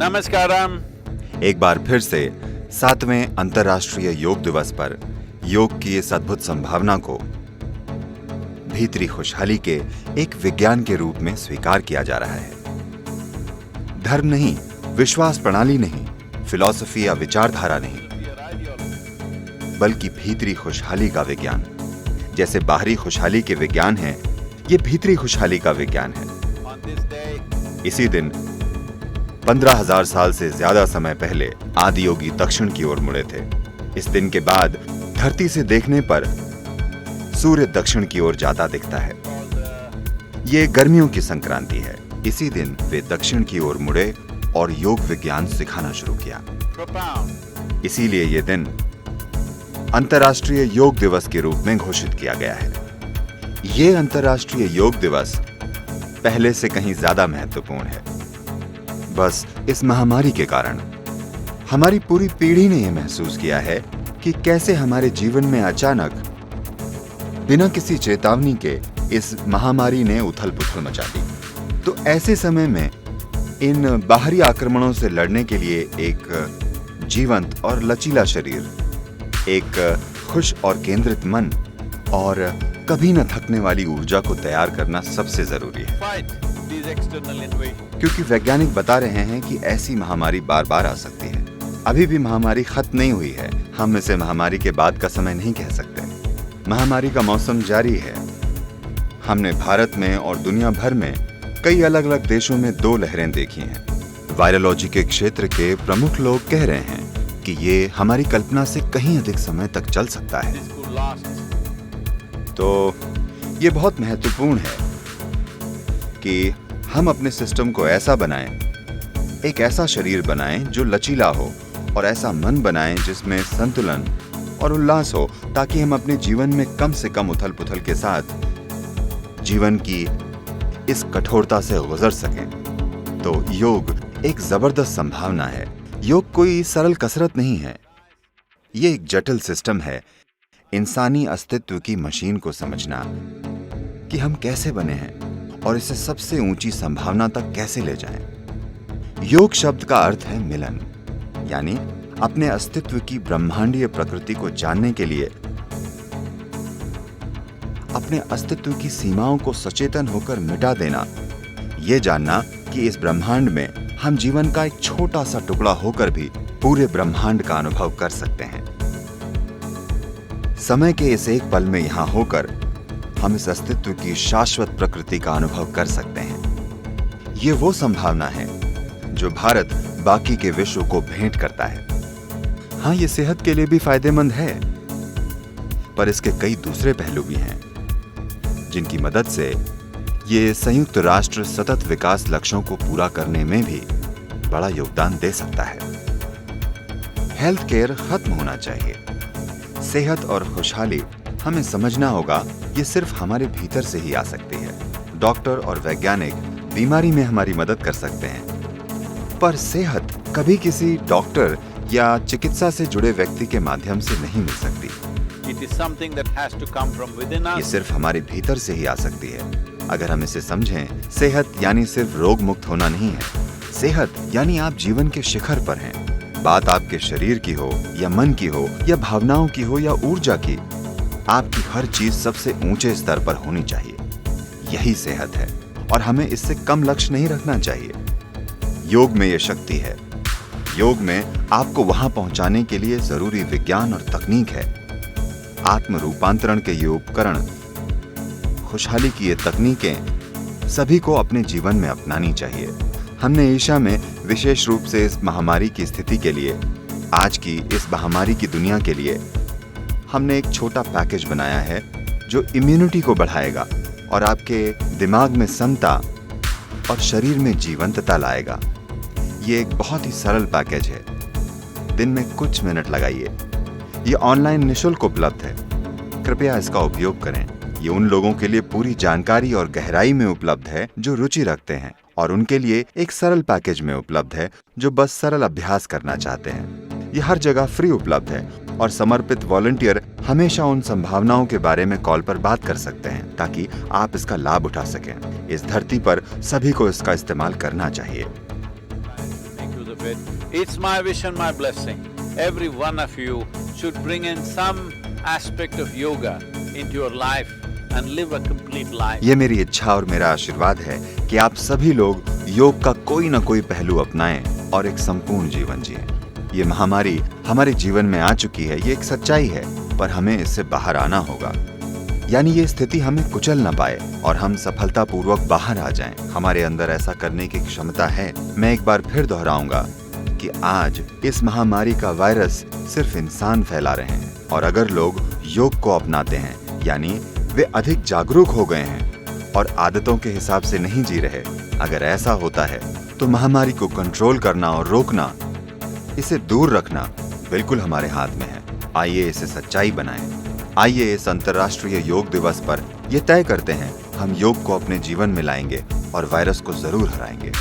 नमस्कारम। एक बार फिर से 7वें अंतर्राष्ट्रीय योग दिवस पर योग की इस अद्भुत संभावना को भीतरी खुशहाली के एक विज्ञान के रूप में स्वीकार किया जा रहा है। धर्म नहीं, विश्वास प्रणाली नहीं, फिलॉसफी या विचारधारा नहीं, बल्कि भीतरी खुशहाली का विज्ञान। जैसे बाहरी खुशहाली के विज्ञान है, ये भीतरी खुशहाली का विज्ञान है। इसी दिन 15,000 साल से ज्यादा समय पहले आदि योगी दक्षिण की ओर मुड़े थे। इस दिन के बाद धरती से देखने पर सूर्य दक्षिण की ओर जाता दिखता है। ये गर्मियों की संक्रांति है। इसी दिन वे दक्षिण की ओर मुड़े और योग विज्ञान सिखाना शुरू किया। इसीलिए ये दिन अंतर्राष्ट्रीय योग दिवस के रूप में घोषित किया गया है। ये अंतर्राष्ट्रीय योग दिवस पहले से कहीं ज्यादा महत्वपूर्ण है। बस इस महामारी के कारण हमारी पूरी पीढ़ी ने यह महसूस किया है कि कैसे हमारे जीवन में अचानक बिना किसी चेतावनी के इस महामारी ने उथल-पुथल मचा दी। तो ऐसे समय में इन बाहरी आक्रमणों से लड़ने के लिए एक जीवंत और लचीला शरीर, एक खुश और केंद्रित मन और कभी न थकने वाली ऊर्जा को तैयार करना सबसे जरूरी है। क्योंकि वैज्ञानिक बता रहे हैं कि ऐसी महामारी बार बार आ सकती है। अभी भी महामारी खत्म नहीं हुई है। हम इसे महामारी के बाद का समय नहीं कह सकते। महामारी का मौसम जारी है। हमने भारत में और दुनिया भर में कई अलग अलग देशों में 2 लहरें देखी हैं। वायरोलॉजी के क्षेत्र के प्रमुख लोग कह रहे हैं कि ये हमारी कल्पना से कहीं अधिक समय तक चल सकता है। तो ये बहुत महत्वपूर्ण है कि हम अपने सिस्टम को ऐसा बनाएं, एक ऐसा शरीर बनाएं जो लचीला हो और ऐसा मन बनाएं जिसमें संतुलन और उल्लास हो, ताकि हम अपने जीवन में कम से कम उथल-पुथल के साथ जीवन की इस कठोरता से गुजर सकें। तो योग एक जबरदस्त संभावना है। योग कोई सरल कसरत नहीं है। ये एक जटिल सिस्टम है। इंसानी अस्तित्व की मशीन को समझना कि हम कैसे बने हैं और इसे सबसे ऊंची संभावना तक कैसे ले जाएं। योग शब्द का अर्थ है मिलन, यानी अपने अस्तित्व की ब्रह्मांडीय प्रकृति को जानने के लिए अपने अस्तित्व की सीमाओं को सचेतन होकर मिटा देना, यह जानना कि इस ब्रह्मांड में हम जीवन का एक छोटा सा टुकड़ा होकर भी पूरे ब्रह्मांड का अनुभव कर सकते हैं। समय के इस एक पल में यहां होकर हम इस अस्तित्व की शाश्वत प्रकृति का अनुभव कर सकते हैं। ये वो संभावना है जो भारत बाकी के विश्व को भेंट करता है। हाँ, ये सेहत के लिए भी फायदेमंद है, पर इसके कई दूसरे पहलू भी हैं जिनकी मदद से ये संयुक्त राष्ट्र सतत विकास लक्ष्यों को पूरा करने में भी बड़ा योगदान दे सकता है। हेल्थ केयर खत्म होना चाहिए। सेहत और खुशहाली हमें समझना होगा, ये सिर्फ हमारे भीतर से ही आ सकती है। डॉक्टर और वैज्ञानिक बीमारी में हमारी मदद कर सकते हैं, पर सेहत कभी किसी डॉक्टर या चिकित्सा से जुड़े व्यक्ति के माध्यम से नहीं मिल सकती। ये सिर्फ हमारे भीतर से ही आ सकती है। अगर हम इसे समझें, सेहत यानी सिर्फ रोग मुक्त होना नहीं है। सेहत यानी आप जीवन के शिखर पर हैं। बात आपके शरीर की हो या मन की हो या भावनाओं की हो या ऊर्जा की, आपकी हर चीज सबसे ऊंचे स्तर पर होनी चाहिए। यही सेहत है और हमें इससे कम लक्ष्य नहीं रखना चाहिए। योग में यह शक्ति है। योग में आपको वहां पहुंचाने के लिए जरूरी विज्ञान और तकनीक है। आत्म रूपांतरण के ये उपकरण, खुशहाली की ये तकनीकें सभी को अपने जीवन में अपनानी चाहिए। हमने एशिया में विशेष रूप से इस महामारी की स्थिति के लिए, आज की इस महामारी की दुनिया के लिए हमने एक छोटा पैकेज बनाया है जो इम्यूनिटी को बढ़ाएगा और आपके दिमाग में समता और शरीर में जीवंतता लाएगा। ये एक बहुत ही सरल पैकेज है। दिन में कुछ मिनट लगाइए। ये ऑनलाइन निःशुल्क उपलब्ध है। कृपया इसका उपयोग करें। ये उन लोगों के लिए पूरी जानकारी और गहराई में उपलब्ध है जो रुचि रखते हैं, और उनके लिए एक सरल पैकेज में उपलब्ध है जो बस सरल अभ्यास करना चाहते हैं। ये हर जगह फ्री उपलब्ध है और समर्पित वॉलंटियर हमेशा उन संभावनाओं के बारे में कॉल पर बात कर सकते हैं ताकि आप इसका लाभ उठा सकें। इस धरती पर सभी को इसका इस्तेमाल करना चाहिए। benefit. It's my wish and my blessing. Every one of you should bring in some aspect of yoga into your life and live a complete life. ये मेरी इच्छा और मेरा आशीर्वाद है कि आप सभी लोग योग का कोई न कोई पहलू अपनाएं और एक संपूर्ण जीवन जिएं। ये महामारी हमारे जीवन में आ चुकी है, ये एक सच्चाई है, पर हमें इससे बाहर आना होगा। यानी ये स्थिति हमें कुचल न पाए और हम सफलतापूर्वक बाहर आ जाएं। हमारे अंदर ऐसा करने की क्षमता है। मैं एक बार फिर दोहराऊंगा कि आज इस महामारी का वायरस सिर्फ इंसान फैला रहे हैं, और अगर लोग योग को अपनाते हैं, यानी वे अधिक जागरूक हो गए हैं और आदतों के हिसाब से नहीं जी रहे, अगर ऐसा होता है तो महामारी को कंट्रोल करना और रोकना, इसे दूर रखना बिल्कुल हमारे हाथ में है। आइए इसे सच्चाई बनाएं। आइए इस अंतर्राष्ट्रीय योग दिवस पर यह तय करते हैं, हम योग को अपने जीवन में लाएंगे और वायरस को जरूर हराएंगे।